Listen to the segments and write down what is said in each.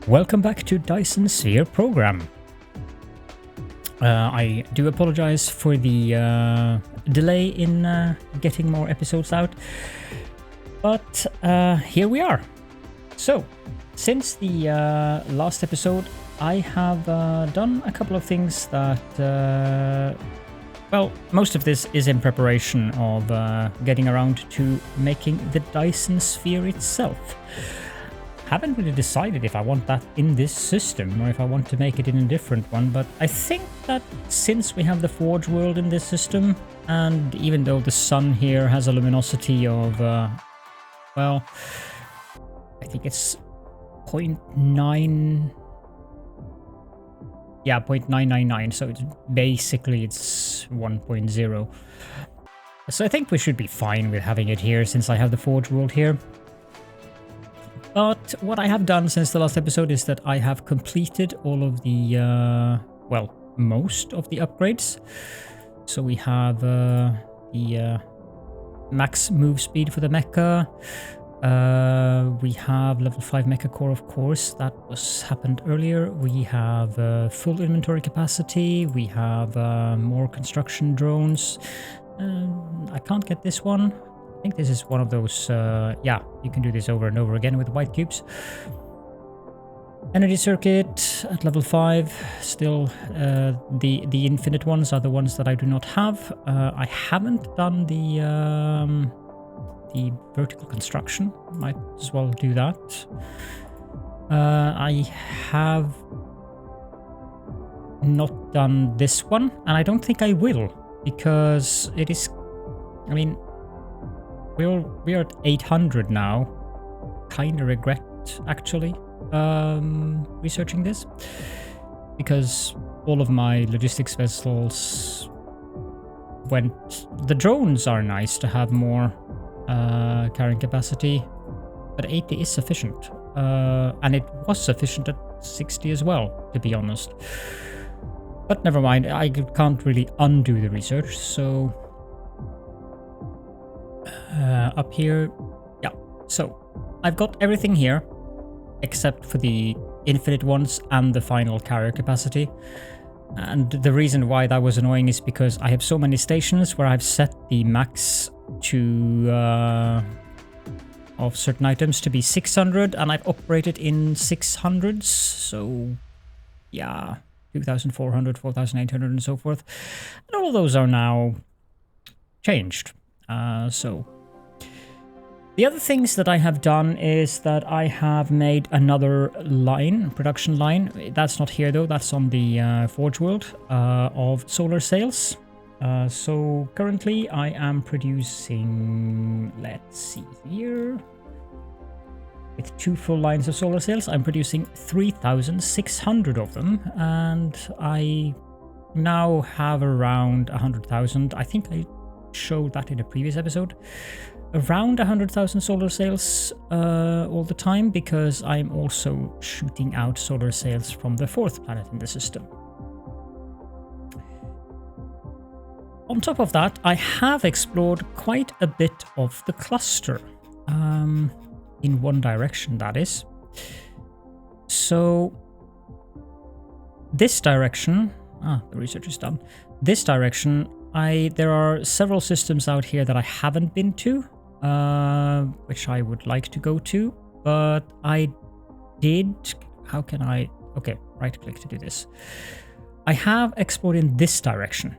Welcome back to Dyson Sphere Program. I do apologize for the delay in getting more episodes out, but here we are. So, since the last episode, I have done a couple of things that, well, most of this is in preparation of getting around to making the Dyson Sphere itself. Haven't really decided if I want that in this system or if I want to make it in a different one, but I think that since we have the Forge world in this system, and even though the sun here has a luminosity of, well, I think it's 0.9, yeah, 0.999, so it's basically it's 1.0. So I think we should be fine with having it here since I have the Forge world here. But what I have done since the last episode is that I have completed all of the, well, most of the upgrades. So we have the max move speed for the mecha. We have level 5 mecha core, of course, that happened earlier. We have full inventory capacity. We have more construction drones. I can't get this one. I think this is one of those, yeah, you can do this over and over again with white cubes. Energy circuit at level 5, still the infinite ones are the ones that I do not have. I haven't done the vertical construction, might as well do that. I have not done this one, and I don't think I will, because it is, I mean, we're at 800 now. Kind of regret, actually, researching this, because all of my logistics vessels went... The drones are nice to have more carrying capacity, but 80 is sufficient. And it was sufficient at 60 as well, to be honest. But never mind, I can't really undo the research, so... up here, yeah, so I've got everything here except for the infinite ones and the final carrier capacity, and the reason why that was annoying is because I have so many stations where I've set the max to of certain items to be 600, and I've operated in 600s, so yeah, 2400, 4800 and so forth, and all of those are now changed. So the other things that I have done is that I have made another line, production line. That's not here though, that's on the Forge world, of solar sails. So currently I am producing, let's see here, with 2 full lines of solar sails, I'm producing 3,600 of them, and I now have around 100,000. I think I showed that in a previous episode. Around 100,000 solar sails all the time, because I'm also shooting out solar sails from the 4th planet in the system. On top of that, I have explored quite a bit of the cluster, in one direction, that is. So this direction, the research is done. This direction, there are several systems out here that I haven't been to, which I would like to go to, but I did... How can I... Okay, right click to do this. I have explored in this direction.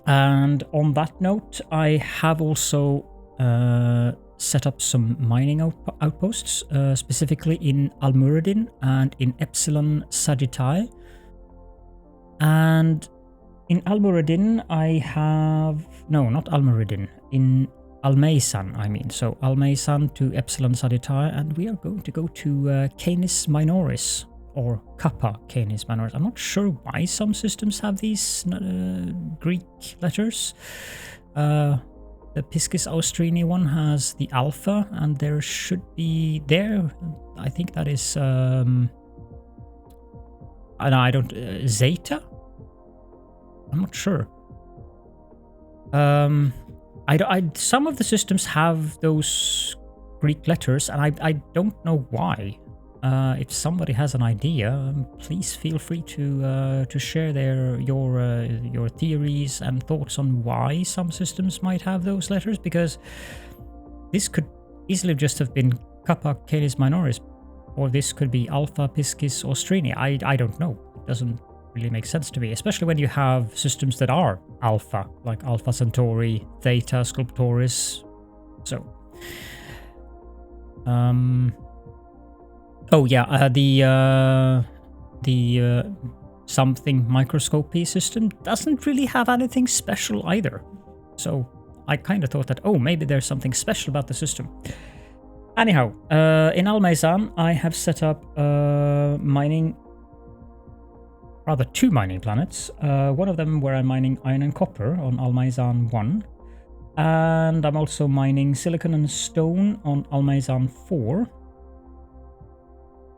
And on that note, I have also set up some mining outposts, specifically in Almuradin and in Epsilon Sagittae. And in Almuradin, I have... No, not Almuradin. In Almeisan, I mean. So Almeisan to Epsilon Sagittae, and we are going to go to Canis Minoris, or Kappa Canis Minoris. I'm not sure why some systems have these Greek letters. The Piscis Austrini one has the Alpha, and there should be... There, I think that is... no, I don't... Zeta? I'm not sure. Some of the systems have those Greek letters, and I don't know why. If somebody has an idea, please feel free to share your theories and thoughts on why some systems might have those letters, because this could easily just have been Kappa Canis Minoris, or this could be Alpha Piscis Austrini. I don't know. It doesn't really make sense to me, especially when you have systems that are Alpha, like Alpha Centauri, Theta Sculptoris. So, oh yeah, the something microscopy system doesn't really have anything special either. So I kind of thought that, oh, maybe there's something special about the system. Anyhow, in Almaizan, I have set up two mining planets. One of them where I'm mining iron and copper on Almaizan 1. And I'm also mining silicon and stone on Almaizan 4.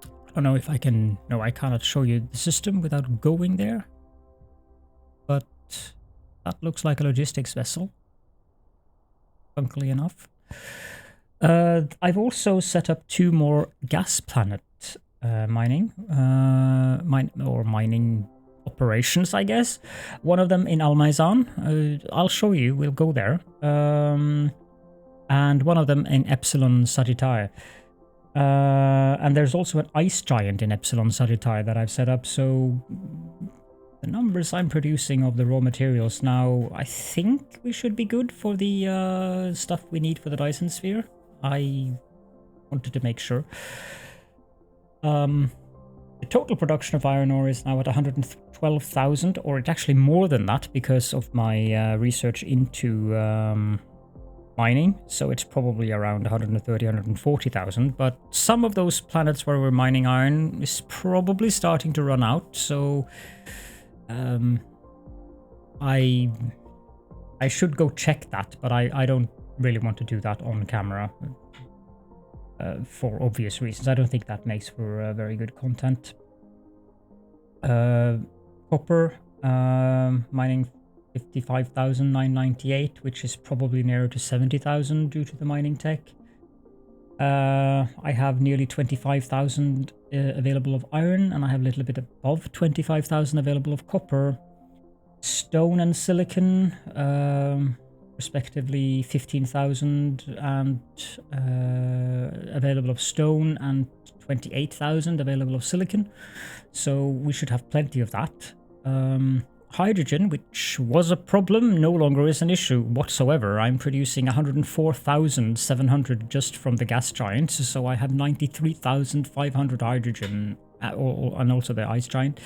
I don't know if I can... No, I cannot show you the system without going there. But that looks like a logistics vessel. Funnily enough. I've also set up 2 more gas planet mining operations, I guess. One of them in Almaizan. I'll show you. We'll go there. And one of them in Epsilon Sagittae. And there's also an ice giant in Epsilon Sagittae that I've set up. So the numbers I'm producing of the raw materials now, I think we should be good for the stuff we need for the Dyson Sphere. I wanted to make sure. The total production of iron ore is now at 112,000, or it's actually more than that because of my research into mining. So it's probably around 130, 140,000. But some of those planets where we're mining iron is probably starting to run out. So I should go check that, but I don't really want to do that on camera. For obvious reasons. I don't think that makes for very good content. Copper, mining 55,998, which is probably nearer to 70,000 due to the mining tech. I have nearly 25,000 available of iron, and I have a little bit above 25,000 available of copper. Stone and silicon, respectively 15,000 and available of stone, and 28,000 available of silicon. So we should have plenty of that. Hydrogen, which was a problem, no longer is an issue whatsoever. I'm producing 104,700 just from the gas giants, so I have 93,500 hydrogen. And also the ice giant,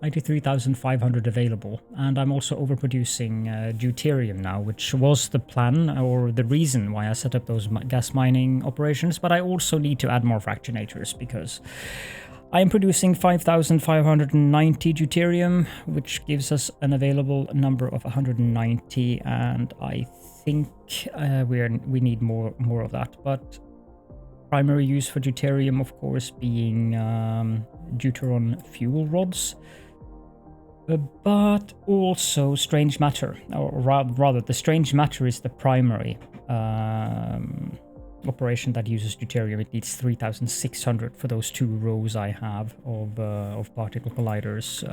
93,500 available. And I'm also overproducing deuterium now, which was the plan or the reason why I set up those gas mining operations. But I also need to add more fractionators because I am producing 5,590 deuterium, which gives us an available number of 190. And I think we need more of that. But primary use for deuterium, of course, being deuteron fuel rods, but also strange matter, or rather the strange matter is the primary operation that uses deuterium. It needs 3,600 for those 2 rows I have of particle colliders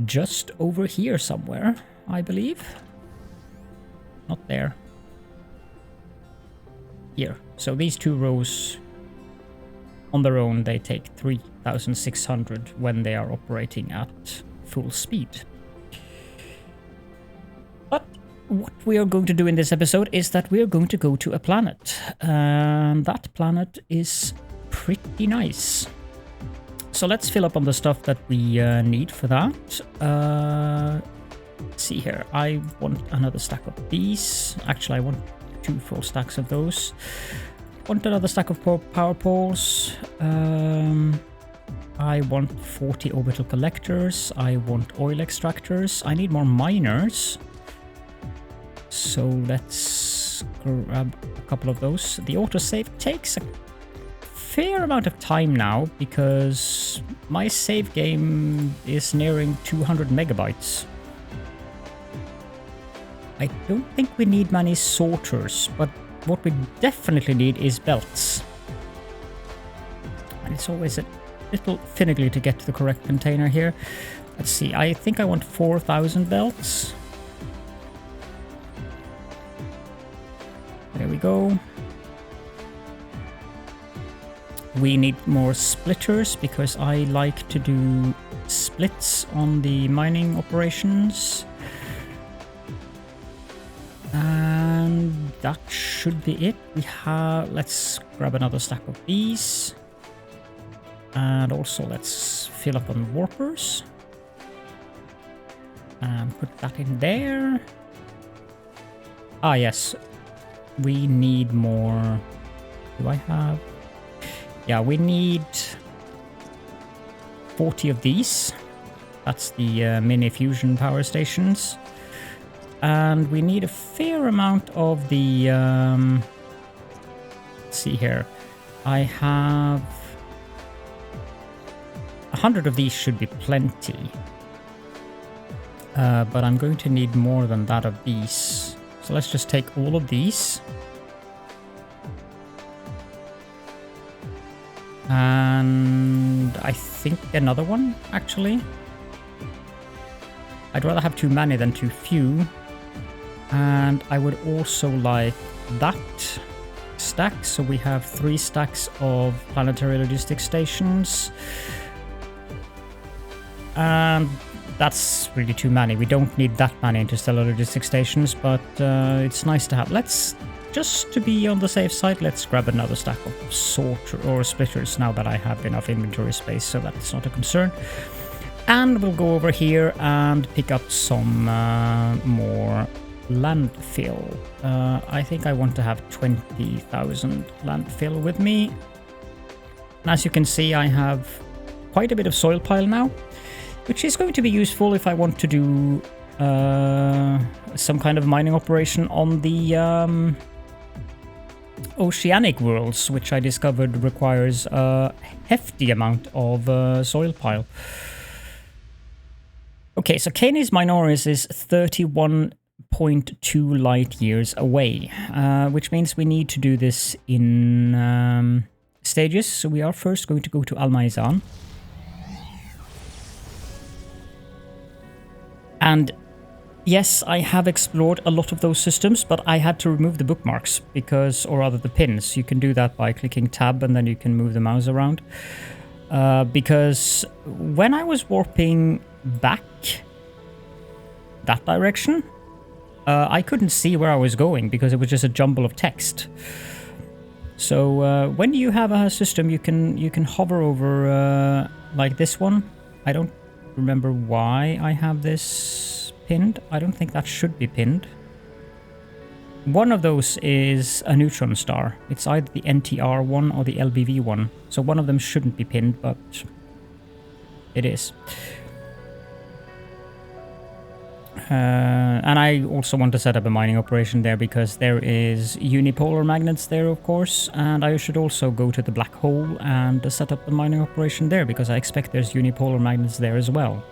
just over here somewhere, I believe. Not there. Here. So these 2 rows on their own, they take 3,600 when they are operating at full speed. But what we are going to do in this episode is that we are going to go to a planet. And that planet is pretty nice. So let's fill up on the stuff that we need for that. Let's see here. I want another stack of these. Actually, I want 2 full stacks of those. Want another stack of power poles. I want 40 orbital collectors. I want oil extractors. I need more miners. So let's grab a couple of those. The autosave takes a fair amount of time now because my save game is nearing 200 megabytes. I don't think we need many sorters, but what we definitely need is belts. It's always a little finicky to get to the correct container here. Let's see, I think I want 4,000 belts. There we go. We need more splitters because I like to do splits on the mining operations. And that should be it. We have, let's grab another stack of these. And also let's fill up on warpers. And put that in there. Ah, yes. We need more. Do I have? Yeah, we need 40 of these. That's the mini fusion power stations. And we need a fair amount of the... let's see here. I have... 100 of these should be plenty. But I'm going to need more than that of these. So let's just take all of these. And I think another one, actually. I'd rather have too many than too few. And I would also like that stack. So we have 3 stacks of planetary logistics stations. And that's really too many. We don't need that many interstellar logistics stations, but it's nice to have. Let's, just to be on the safe side, let's grab another stack of sorter or splitters now that I have enough inventory space, so that's not a concern. And we'll go over here and pick up some more landfill. I think I want to have 20,000 landfill with me. And as you can see, I have quite a bit of soil pile now, which is going to be useful if I want to do some kind of mining operation on the oceanic worlds, which I discovered requires a hefty amount of soil pile. Okay, so Canis Minoris is 31.2 light years away, which means we need to do this in stages. So we are first going to go to Almaizan. And yes, I have explored a lot of those systems, but I had to remove the bookmarks because, or rather the pins. You can do that by clicking tab and then you can move the mouse around. Because when I was warping back that direction, I couldn't see where I was going because it was just a jumble of text. So when you have a system, you can hover over like this one. I don't remember why I have this pinned. I don't think that should be pinned. One of those is a neutron star. It's either the NTR one or the LBV one. So one of them shouldn't be pinned, but it is. And I also want to set up a mining operation there because there is unipolar magnets there, of course. And I should also go to the black hole and set up a mining operation there because I expect there's unipolar magnets there as well.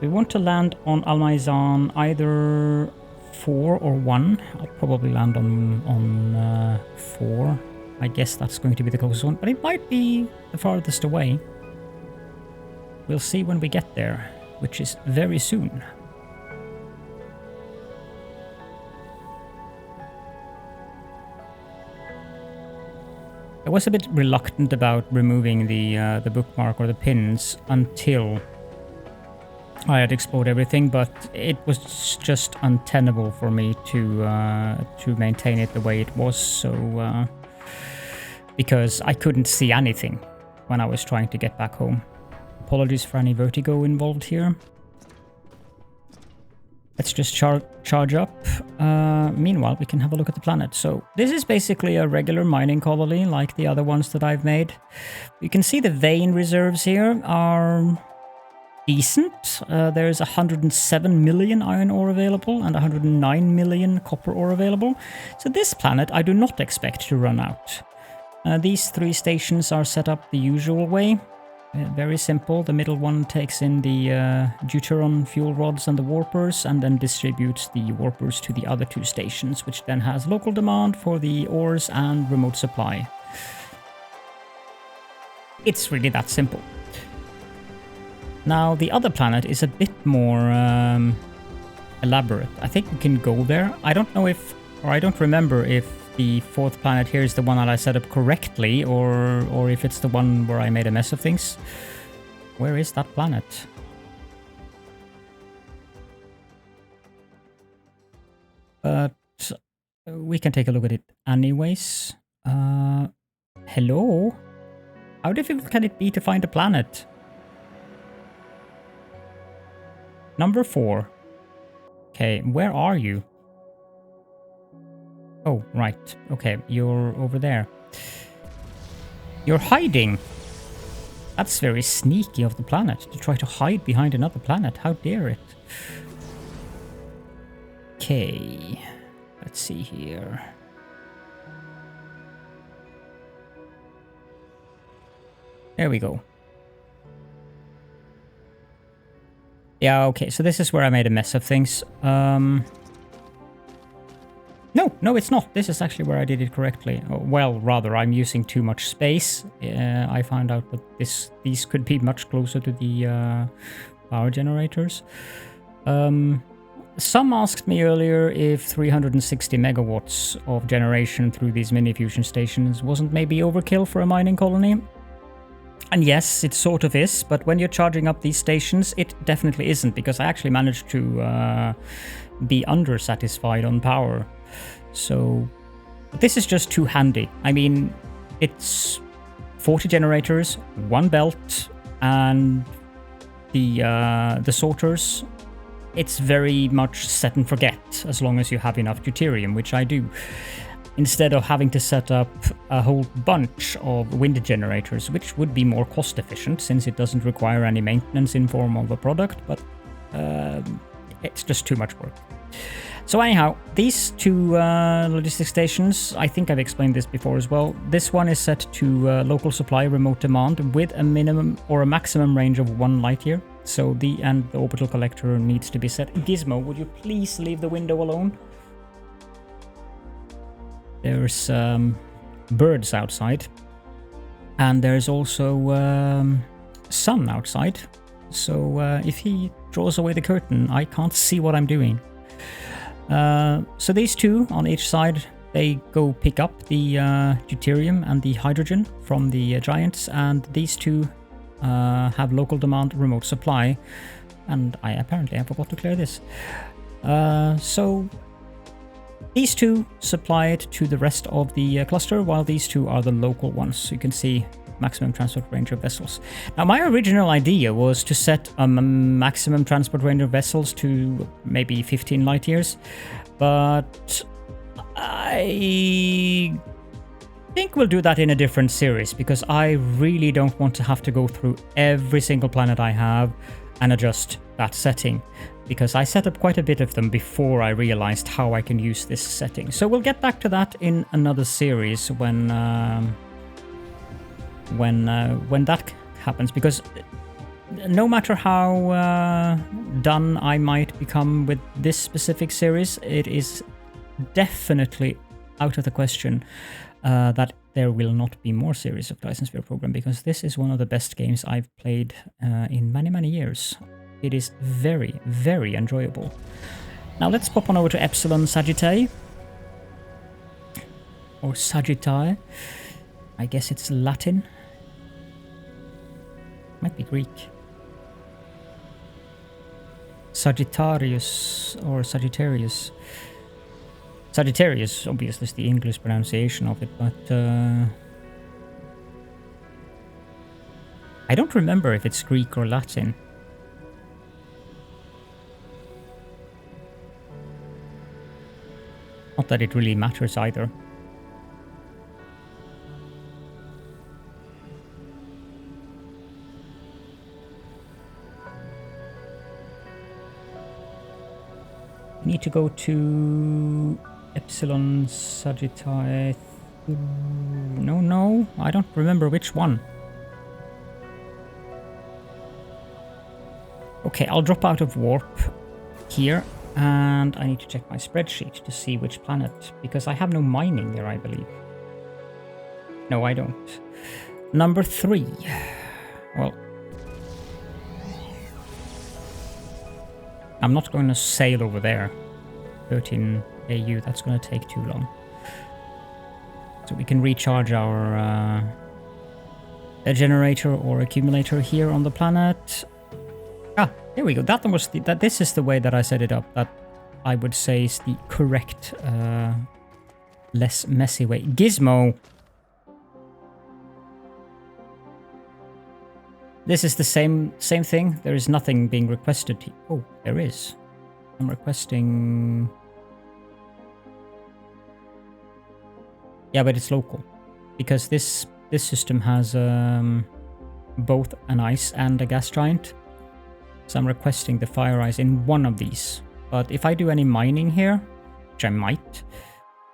We want to land on Almaizan either 4 or 1. I'll probably land on 4. I guess that's going to be the closest one, but it might be the farthest away. We'll see when we get there, which is very soon. I was a bit reluctant about removing the bookmark or the pins until I had explored everything, but it was just untenable for me to maintain it the way it was. So because I couldn't see anything when I was trying to get back home. Apologies for any vertigo involved here. Let's just charge up. Meanwhile, we can have a look at the planet. So this is basically a regular mining colony like the other ones that I've made. You can see the vein reserves here are decent. There's 107 million iron ore available and 109 million copper ore available. So this planet I do not expect to run out. These 3 stations are set up the usual way. Very simple. The middle one takes in the deuteron fuel rods and the warpers and then distributes the warpers to the other 2 stations, which then has local demand for the ores and remote supply. It's really that simple. Now, the other planet is a bit more elaborate. I think we can go there. I don't know if, or I don't remember if the fourth planet here is the one that I set up correctly, or if it's the one where I made a mess of things. Where is that planet? But we can take a look at it anyways. Hello? How difficult can it be to find a planet? Number 4. Okay, where are you? Oh, right. Okay, you're over there. You're hiding. That's very sneaky of the planet to try to hide behind another planet. How dare it? Okay, let's see here. There we go. Yeah, okay, so this is where I made a mess of things. No, it's not. This is actually where I did it correctly. Oh, well, rather, I'm using too much space. I found out that these could be much closer to the power generators. Some asked me earlier if 360 megawatts of generation through these mini fusion stations wasn't maybe overkill for a mining colony. And yes, it sort of is, but when you're charging up these stations, it definitely isn't, because I actually managed to be under-satisfied on power. So this is just too handy. I mean, it's 40 generators, 1 belt, and the sorters. It's very much set and forget, as long as you have enough deuterium, which I do. Instead of having to set up a whole bunch of wind generators, which would be more cost efficient since it doesn't require any maintenance in form of a product, but it's just too much work. So anyhow, these two logistic stations, I think I've explained this before as well. This one is set to local supply remote demand with a minimum or a maximum range of 1 light year. So the orbital collector needs to be set. Gizmo, would you please leave the window alone? There's birds outside, and there's also sun outside. So if he draws away the curtain, I can't see what I'm doing. So these two on each side, they go pick up the deuterium and the hydrogen from the giants, and these two have local demand remote supply. And I forgot to clear this. So these two supply it to the rest of the cluster, while these two are the local ones. So you can see maximum transport range of vessels. Now, my original idea was to set a maximum transport range of vessels to maybe 15 light years, but I think we'll do that in a different series, because I really don't want to have to go through every single planet I have and adjust that setting, because I set up quite a bit of them before I realized how I can use this setting. So we'll get back to that in another series when that happens, because no matter how done I might become with this specific series, it is definitely out of the question that there will not be more series of Dyson Sphere Program, because this is one of the best games I've played in many, many years. It is very, very enjoyable. Now let's pop on over to Epsilon Sagittae. Or Sagittae. I guess it's Latin. Might be Greek. Sagittarius or Sagittarius. Sagittarius, obviously, is the English pronunciation of it, but I don't remember if it's Greek or Latin. Not that it really matters either. I need to go to Epsilon Sagittae. No, I don't remember which one. Okay, I'll drop out of warp here, and I need to check my spreadsheet to see which planet, because I have no mining there, I believe. No, I don't. Number 3. Well, I'm not going to sail over there. 13 AU, that's going to take too long. So we can recharge our a generator or accumulator here on the planet. Ah, here we go. That one was this is the way that I set it up. That I would say is the correct, less messy way. Gizmo. This is the same thing. There is nothing being requested. Oh, there is. I'm requesting. Yeah, but it's local, because this system has both an ice and a gas giant. So I'm requesting the fire ice in one of these. But if I do any mining here, which I might,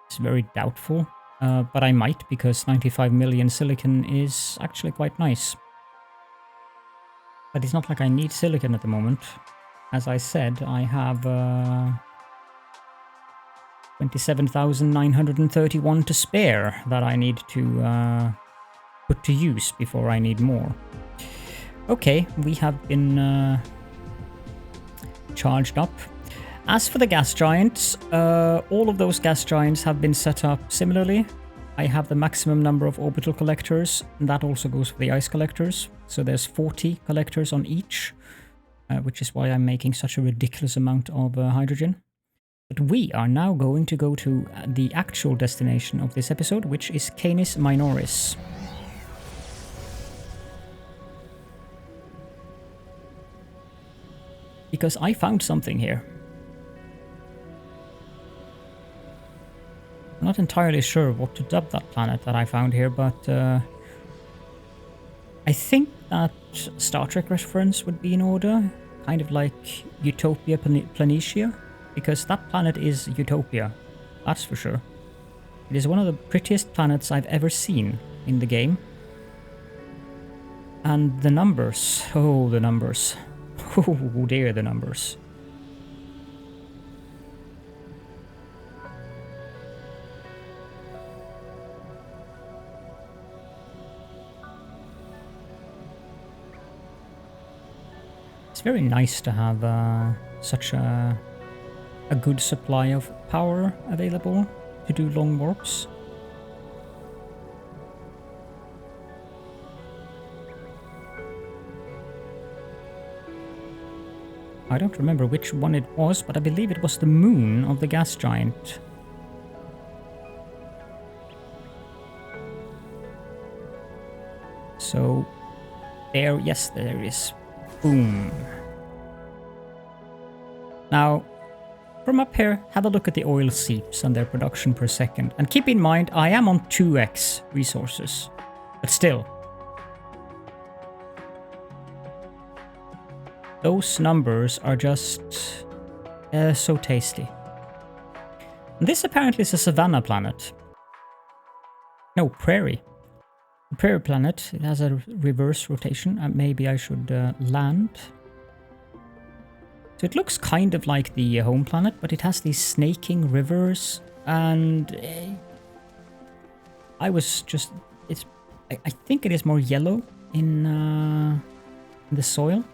it's very doubtful, but I might, because 95 million silicon is actually quite nice. But it's not like I need silicon at the moment. As I said, I have 27,931 to spare that I need to put to use before I need more. Okay, we have been charged up. As for the gas giants, all of those gas giants have been set up similarly. I have the maximum number of orbital collectors, and that also goes for the ice collectors. So there's 40 collectors on each, which is why I'm making such a ridiculous amount of hydrogen. But we are now going to go to the actual destination of this episode, which is Canis Minoris. Because I found something here. I'm not entirely sure what to dub that planet that I found here, but I think that Star Trek reference would be in order, kind of like Utopia Planitia, because that planet is Utopia, that's for sure. It is one of the prettiest planets I've ever seen in the game. And the numbers, oh the numbers, oh dear the numbers. It's very nice to have such a good supply of power available to do long warps. I don't remember which one it was, but I believe it was the moon of the gas giant. So, there, yes, there is. Boom. Now, from up here, have a look at the oil seeps and their production per second. And keep in mind, I am on 2x resources. But still. Those numbers are just so tasty. And this apparently is a savanna planet. No, prairie. A prairie planet. It has a reverse rotation. And maybe I should land. So it looks kind of like the home planet, but it has these snaking rivers. And I was just... I think it is more yellow in the soil.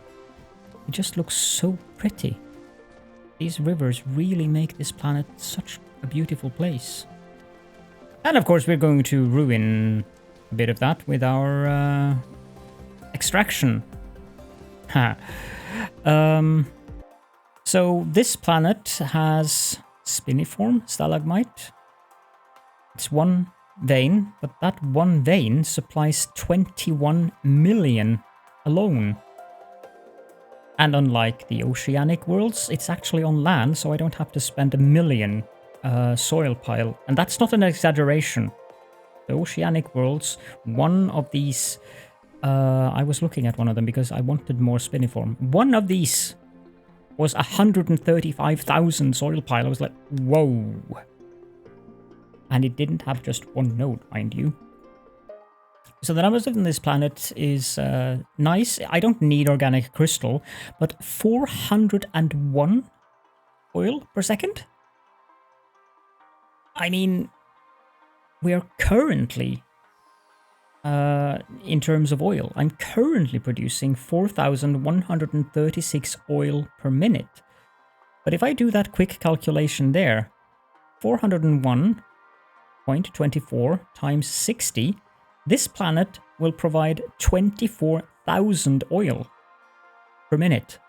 It just looks so pretty. These rivers really make this planet such a beautiful place. And of course we're going to ruin a bit of that with our extraction. Ha. So this planet has spiniform stalagmite. It's one vein, but that one vein supplies 21 million alone. And unlike the oceanic worlds, it's actually on land, so I don't have to spend 1 million soil pile. And that's not an exaggeration. The oceanic worlds, one of these... I was looking at one of them because I wanted more spiniform. One of these was 135,000 soil pile. I was like, whoa. And it didn't have just one node, mind you. So the numbers on this planet is nice. I don't need organic crystal, but 401 oil per second? I mean, we are currently in terms of oil. I'm currently producing 4,136 oil per minute. But if I do that quick calculation there, 401.24 times 60, this planet will provide 24,000 oil per minute.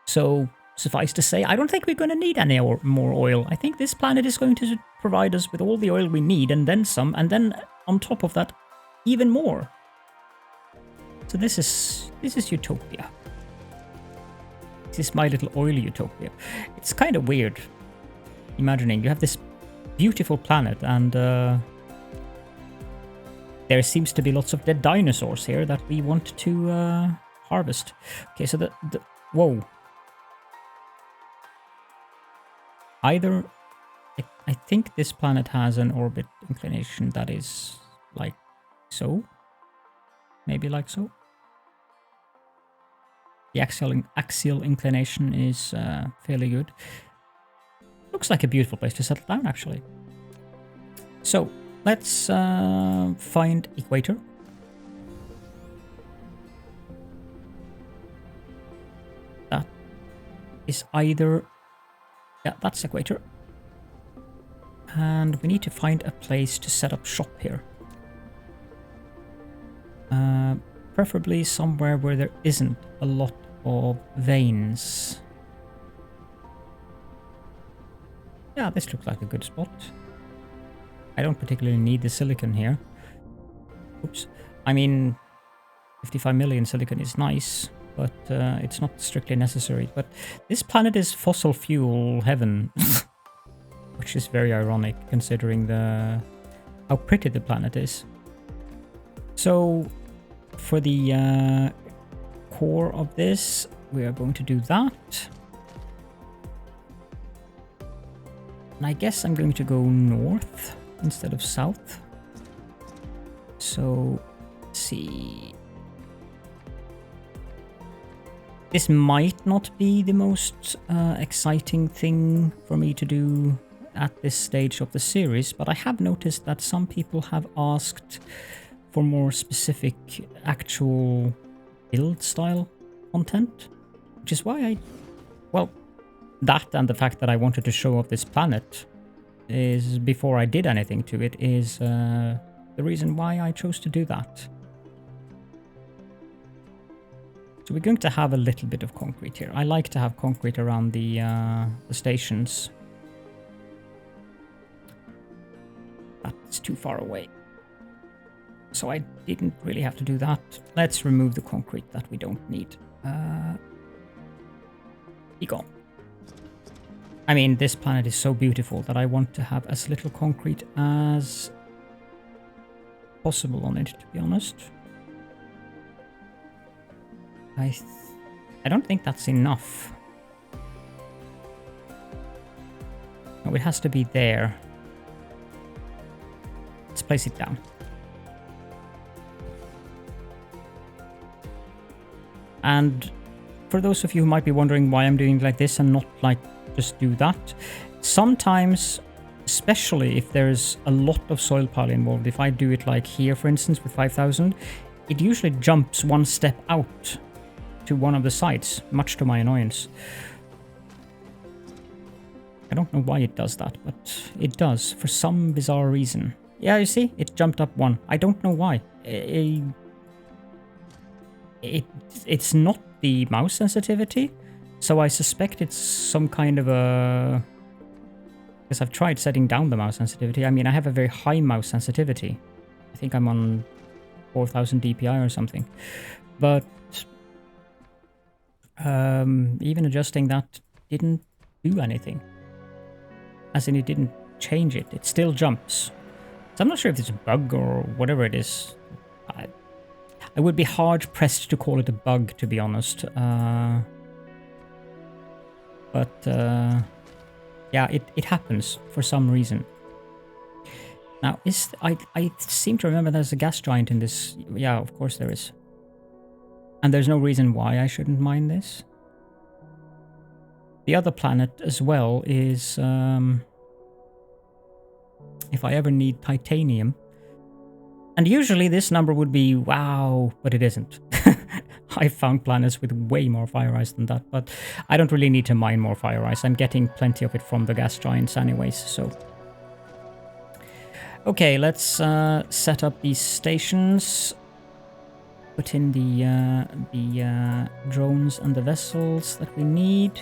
So, suffice to say, I don't think we're going to need any more oil. I think this planet is going to provide us with all the oil we need, and then some, and then on top of that, even more. So this is Utopia. This is my little oil Utopia. It's kind of weird imagining you have this beautiful planet, and there seems to be lots of dead dinosaurs here that we want to harvest. Okay, so whoa. Either, I think this planet has an orbit inclination that is like so. Maybe like so. The axial inclination is fairly good. Looks like a beautiful place to settle down, actually. So, let's find equator. That is either... Yeah, that's equator. And we need to find a place to set up shop here. Preferably somewhere where there isn't a lot of veins. Yeah, this looks like a good spot. I don't particularly need the silicon here. Oops. I mean, 55 million silicon is nice, but it's not strictly necessary. But this planet is fossil fuel heaven, which is very ironic considering how pretty the planet is. So, for the core of this, we are going to do that. And I guess I'm going to go north instead of south. So, let's see. This might not be the most exciting thing for me to do at this stage of the series, but I have noticed that some people have asked for more specific actual build style content, which is why well, that and the fact that I wanted to show off this planet is, before I did anything to it, is the reason why I chose to do that. So we're going to have a little bit of concrete here. I like to have concrete around the stations. That's too far away. So I didn't really have to do that. Let's remove the concrete that we don't need. Be gone. I mean, this planet is so beautiful that I want to have as little concrete as possible on it, to be honest. I don't think that's enough. No, it has to be there. Let's place it down. And for those of you who might be wondering why I'm doing it like this and not like just do that, sometimes, especially if there's a lot of soil pile involved, if I do it like here, for instance, with 5,000, it usually jumps one step out to one of the sides, much to my annoyance. I don't know why it does that, but it does for some bizarre reason. Yeah, you see, it jumped up one. I don't know why. It's not the mouse sensitivity, so I suspect it's some kind of a... Because I've tried setting down the mouse sensitivity. I mean, I have a very high mouse sensitivity. I think I'm on 4000 DPI or something. But even adjusting that didn't do anything. As in, it didn't change it. It still jumps. So I'm not sure if it's a bug or whatever it is. I would be hard-pressed to call it a bug, to be honest. Yeah, it happens for some reason. Now, I seem to remember there's a gas giant in this. Yeah, of course there is. And there's no reason why I shouldn't mine this. The other planet as well is... if I ever need titanium, And usually this number would be wow, but it isn't. I found planets with way more fire ice than that, but I don't really need to mine more fire ice. I'm getting plenty of it from the gas giants anyways, so. Okay, let's set up these stations. Put in the drones and the vessels that we need.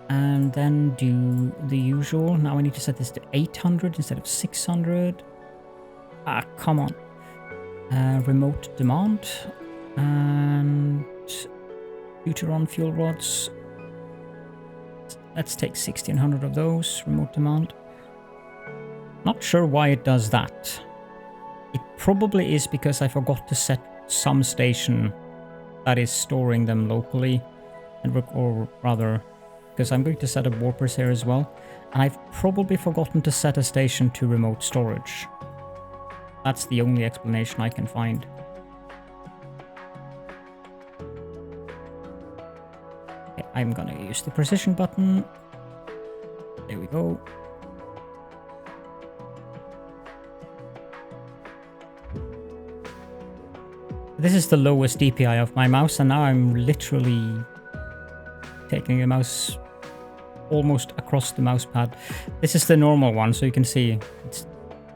And then do the usual. Now I need to set this to 800 instead of 600. Ah, come on. Remote demand. And Deuteron fuel rods. Let's take 1600 of those. Remote demand. Not sure why it does that. It probably is because I forgot to set some station that is storing them locally. Or rather, because I'm going to set up warpers here as well. And I've probably forgotten to set a station to remote storage. That's the only explanation I can find. Okay, I'm gonna use the precision button. There we go. This is the lowest DPI of my mouse, and now I'm literally taking the mouse almost across the mouse pad. This is the normal one, so you can see it's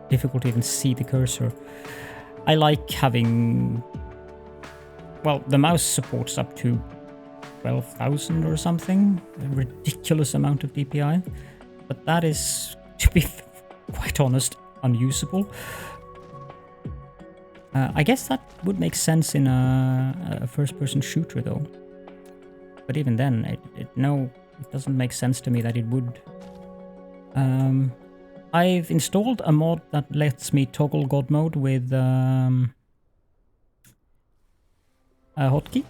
difficult to even see the cursor. I like having... Well, the mouse supports up to 12,000 or something. A ridiculous amount of DPI. But that is, to be quite honest, unusable. I guess that would make sense in a first-person shooter, though. But even then, no, it doesn't make sense to me that it would. I've installed a mod that lets me toggle God mode with a hotkey.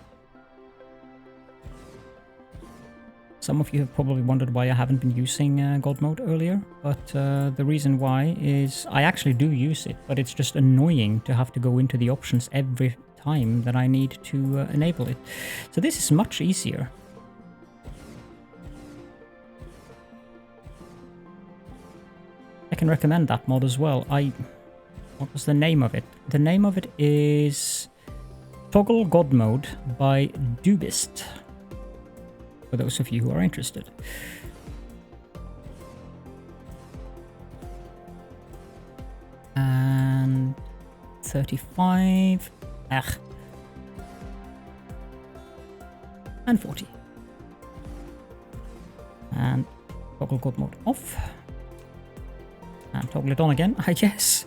Some of you have probably wondered why I haven't been using God mode earlier, but the reason why is I actually do use it, but it's just annoying to have to go into the options every time that I need to enable it. So this is much easier. I can recommend that mod as well. What was the name of it? The name of it is Toggle God Mode by Dubist. For those of you who are interested. And 35. And 40. And toggle God mode off. And toggle it on again, I guess.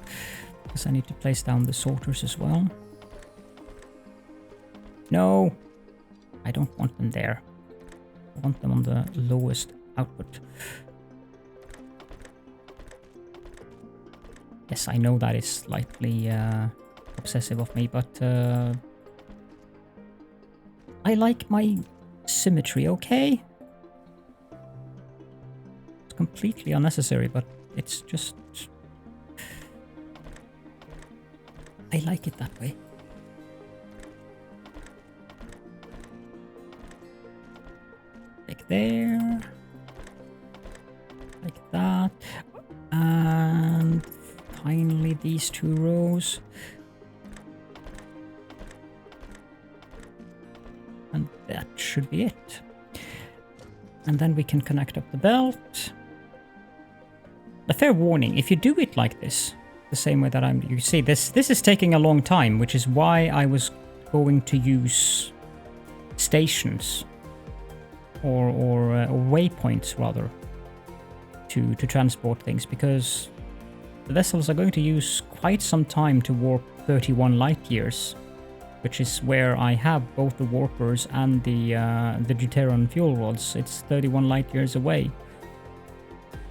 Because I need to place down the sorters as well. No, I don't want them there. I want them on the lowest output. Yes, I know that is slightly obsessive of me, but I like my symmetry, okay? It's completely unnecessary, but it's just... I like it that way. Like there, like that, and finally these two rows, and that should be it. And then we can connect up the belt. A fair warning, if you do it like this, the same way that you see this is taking a long time, which is why I was going to use stations. Or waypoints rather to transport things, because the vessels are going to use quite some time to warp 31 light years, which is where I have both the warpers and the Deuteron fuel rods. It's 31 light years away.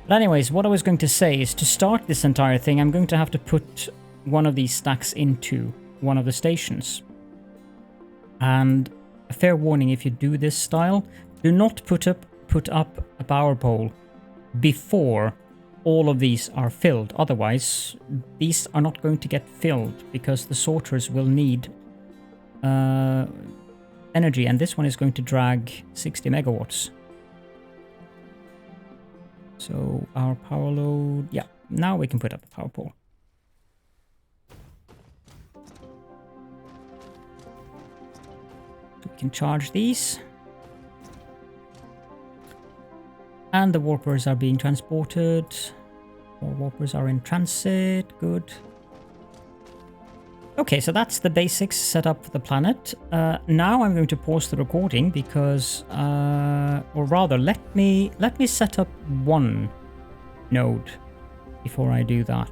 But anyways, what I was going to say is to start this entire thing, I'm going to have to put one of these stacks into one of the stations. And a fair warning, if you do this style, do not put up a power pole before all of these are filled. Otherwise, these are not going to get filled because the sorters will need energy, and this one is going to drag 60 megawatts. So our power load, yeah, now we can put up a power pole. So we can charge these. And the warpers are being transported. More warpers are in transit. Good. Okay, so that's the basics set up for the planet. Now I'm going to pause the recording because, or rather, let me set up one node before I do that.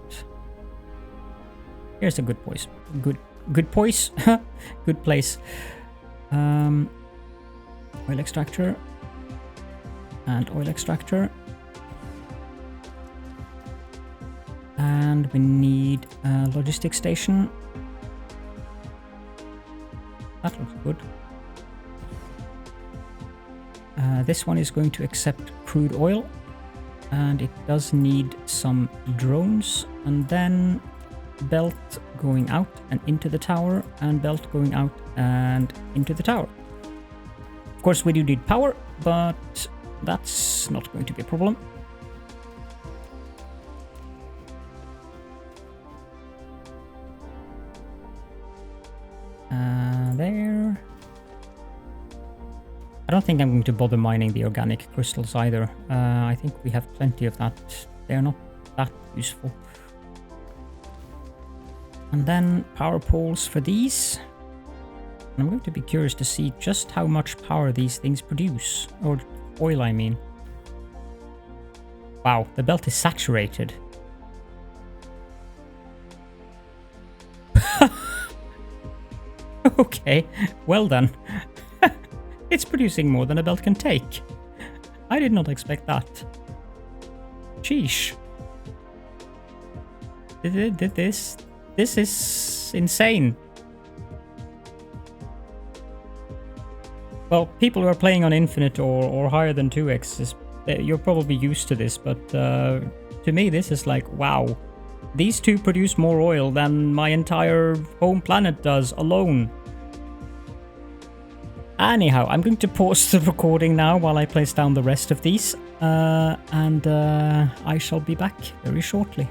Here's a good place. Good place. Good place. Oil extractor and oil extractor. And we need a logistics station. That looks good. This one is going to accept crude oil, and it does need some drones, and then belt going out and into the tower, and belt going out and into the tower. Of course, we do need power, but that's not going to be a problem. There. I don't think I'm going to bother mining the organic crystals either. I think we have plenty of that. They're not that useful. And then power poles for these. I'm going to be curious to see just how much power these things produce. Or oil, I mean. Wow, the belt is saturated. Okay, well done. It's producing more than a belt can take. I did not expect that. Sheesh. This is insane. Well, people who are playing on Infinite or higher than 2x, you're probably used to this, but to me this is like, wow. These two produce more oil than my entire home planet does alone. Anyhow, I'm going to pause the recording now while I place down the rest of these, and I shall be back very shortly.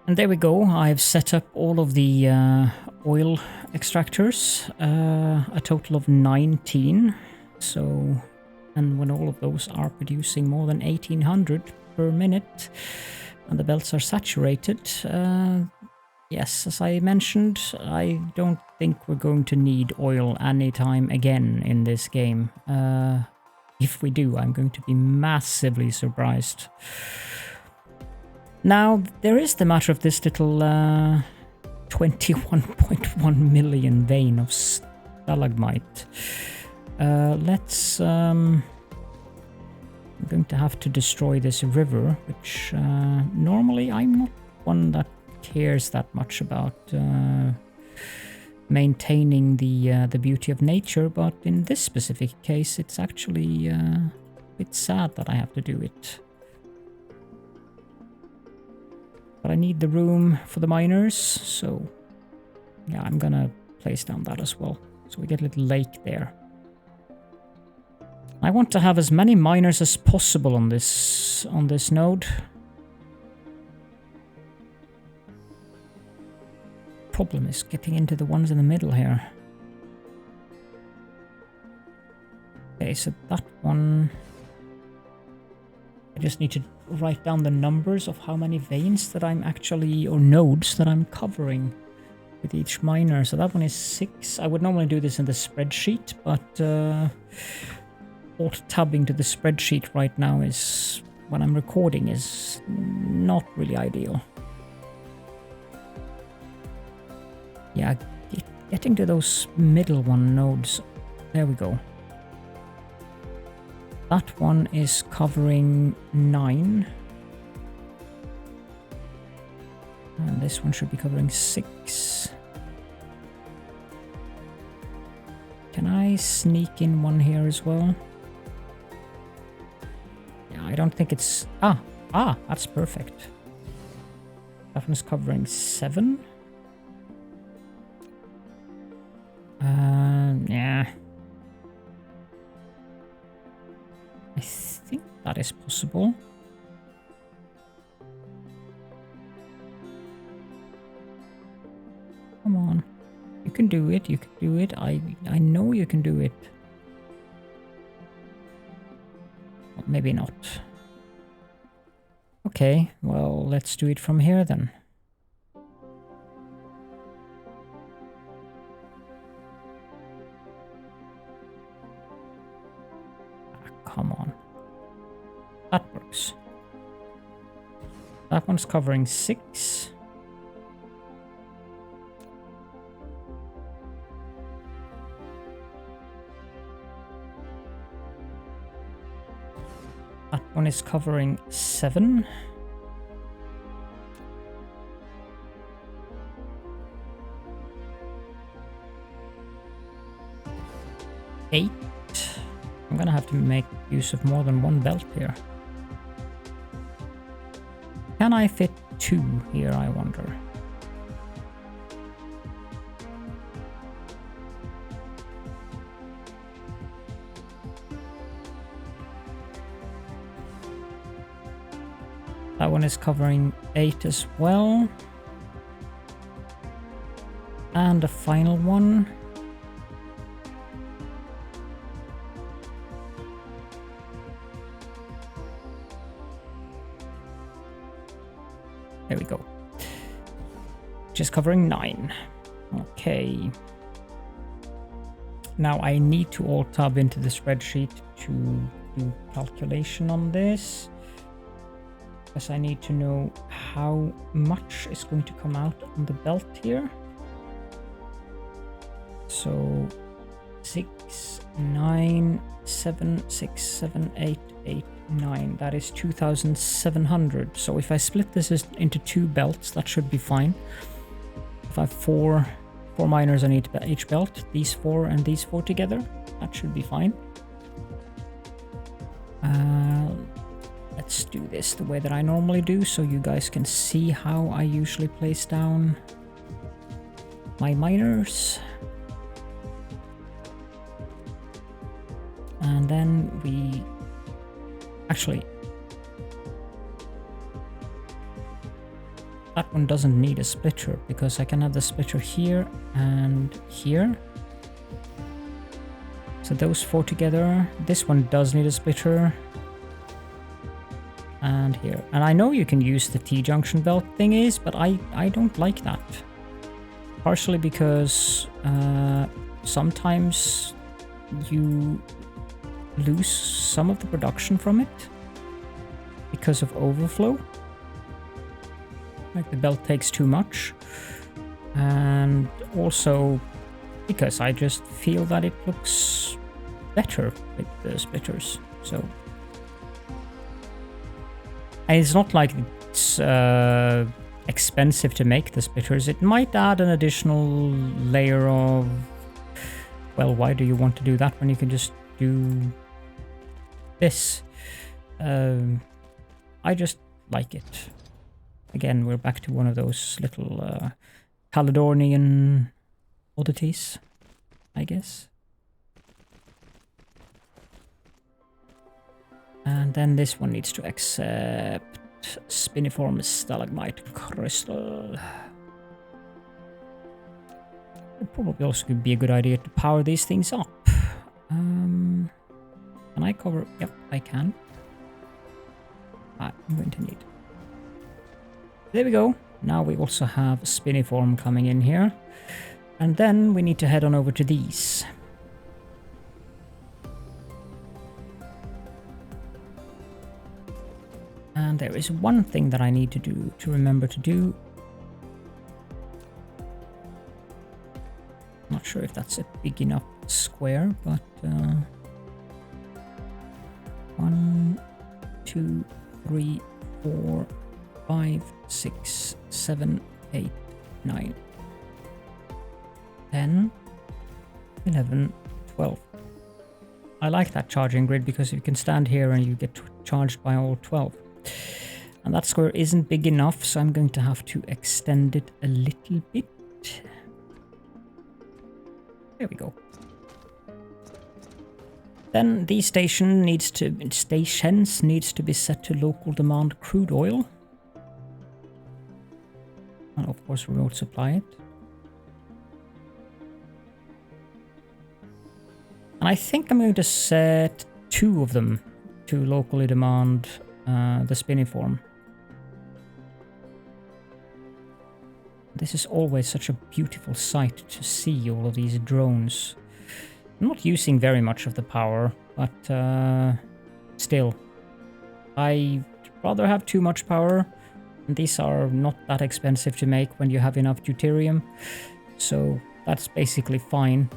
And there we go, I've set up all of the oil extractors, a total of 19. So, and when all of those are producing more than 1800 per minute, and the belts are saturated, yes, as I mentioned, I don't think we're going to need oil anytime again in this game. If we do, I'm going to be massively surprised. Now, there is the matter of this little 21.1 million vein of stalagmite. Let's... I'm going to have to destroy this river, which normally I'm not one that cares that much about maintaining the beauty of nature, but in this specific case, it's actually a bit sad that I have to do it. But I need the room for the miners, so yeah, I'm gonna place down that as well. So we get a little lake there. I want to have as many miners as possible on this node. Problem is getting into the ones in the middle here. Okay, so that one... I just need to write down the numbers of how many veins that I'm actually, or nodes that I'm covering with each miner. So that one is 6. I would normally do this in the spreadsheet, but alt-tabbing to the spreadsheet right now is, when I'm recording, is not really ideal. Yeah, getting to those middle one nodes. There we go. That one is covering 9. And this one should be covering 6. Can I sneak in one here as well? Yeah, I don't think it's... Ah, that's perfect. That one's covering 7. Yeah. I think that is possible. Come on. can do it. You can do it. I know you can do it. Well, maybe not. Okay, well, let's do it from here then. Come on. That works. That one's covering 6. That one is covering 7. Eight. I'm gonna have to make use of more than one belt here. Can I fit 2 here, I wonder? That one is covering 8 as well. And the final one. There we go. Just covering 9. Okay. Now I need to alt-tab into the spreadsheet to do calculation on this. Because I need to know how much is going to come out on the belt here. So 6, 9, 7, 6, 7, 8, 8, 9. That is 2,700. So if I split this into 2 belts, that should be fine. If I have 4 miners on each belt, these 4 and these 4 together, that should be fine. Let's do this the way that I normally do, so you guys can see how I usually place down my miners. And then we... Actually, that one doesn't need a splitter, because I can have the splitter here and here. So those 4 together. This one does need a splitter. And here. And I know you can use the T-junction belt thingies, but I don't like that. Partially because sometimes you lose some of the production from it because of overflow. Like the belt takes too much. And also because I just feel that it looks better with the splitters. So... And it's not like it's expensive to make the splitters. It might add an additional layer of... Well, why do you want to do that when you can just do this? I just like it. Again, we're back to one of those little Caledornian oddities, I guess. And then this one needs to accept spiniform stalagmite crystal. It probably also could be a good idea to power these things up. Can I cover? Yep, I can. I'm going to need. There we go. Now we also have spiniform coming in here. And then we need to head on over to these. And there is one thing that I need to do, to remember to do. Not sure if that's a big enough square, but 1, 2, 3, 4, 5, 6, 7, 8, 9, 10, 11, 12. I like that charging grid because you can stand here and you get charged by all 12. And that square isn't big enough, so I'm going to have to extend it a little bit. There we go. Then these stations needs to be set to local demand crude oil. And of course remote supply it. And I think I'm going to set 2 of them to locally demand the spiniform. This is always such a beautiful sight to see all of these drones. I'm not using very much of the power, but still. I'd rather have too much power. And these are not that expensive to make when you have enough deuterium. So that's basically fine.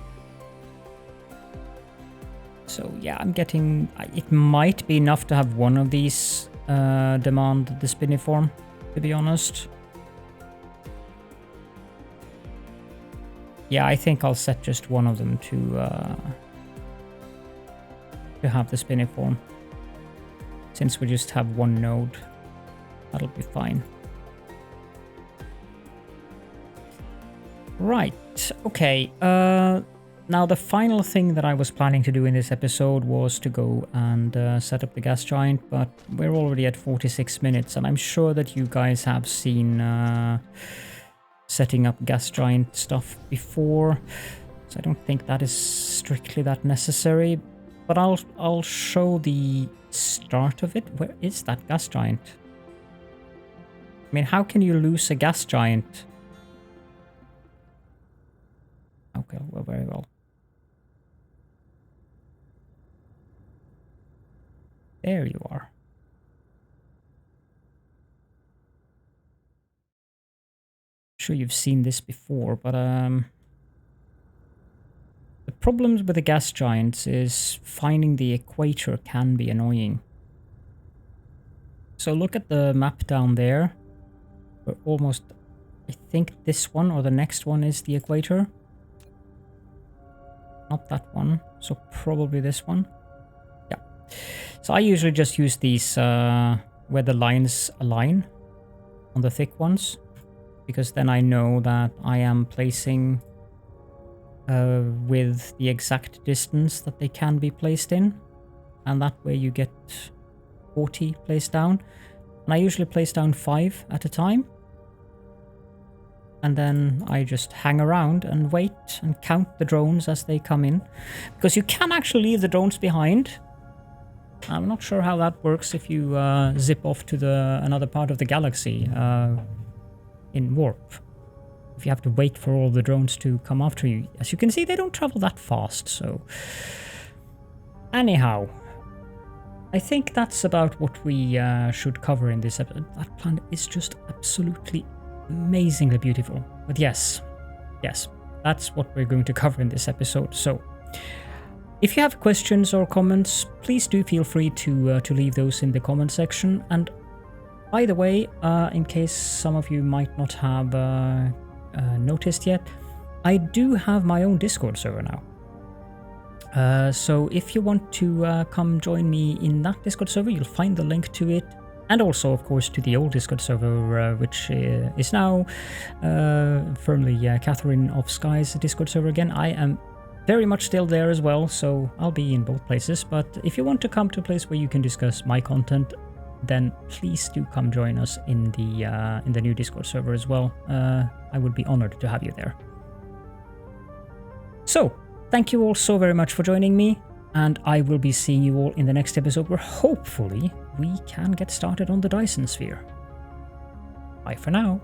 So yeah, I'm getting... It might be enough to have one of these demand the spiniform, to be honest. Yeah, I think I'll set just one of them to have the spiniform. Since we just have one node, that'll be fine. Right, okay. Now the final thing that I was planning to do in this episode was to go and set up the gas giant, but we're already at 46 minutes, and I'm sure that you guys have seen setting up gas giant stuff before, so I don't think that is strictly that necessary. But I'll show the start of it. Where is that gas giant? I mean, how can you lose a gas giant? Okay, well, very well. There you are. I'm sure you've seen this before, but the problems with the gas giants is finding the equator can be annoying. So look at the map down there. We're almost... I think this one or the next one is the equator. Not that one, so probably this one. Yeah. So I usually just use these where the lines align on the thick ones, because then I know that I am placing with the exact distance that they can be placed in, and that way you get 40 placed down. And I usually place down 5 at a time, and then I just hang around and wait and count the drones as they come in, because you can actually leave the drones behind. I'm not sure how that works if you zip off to another part of the galaxy in warp. If you have to wait for all the drones to come after you. As you can see, they don't travel that fast, so... Anyhow, I think that's about what we should cover in this episode. That planet is just absolutely amazingly beautiful. But yes, that's what we're going to cover in this episode. So, if you have questions or comments, please do feel free to leave those in the comment section. And by the way, in case some of you might not have noticed yet, I do have my own Discord server now. So if you want to come join me in that Discord server, you'll find the link to it. And also, of course, to the old Discord server, which is now firmly Catherine of Sky's Discord server again. I am very much still there as well, so I'll be in both places. But if you want to come to a place where you can discuss my content, then please do come join us in the new Discord server as well. I would be honored to have you there. So, thank you all so very much for joining me, and I will be seeing you all in the next episode, where hopefully we can get started on the Dyson Sphere. Bye for now.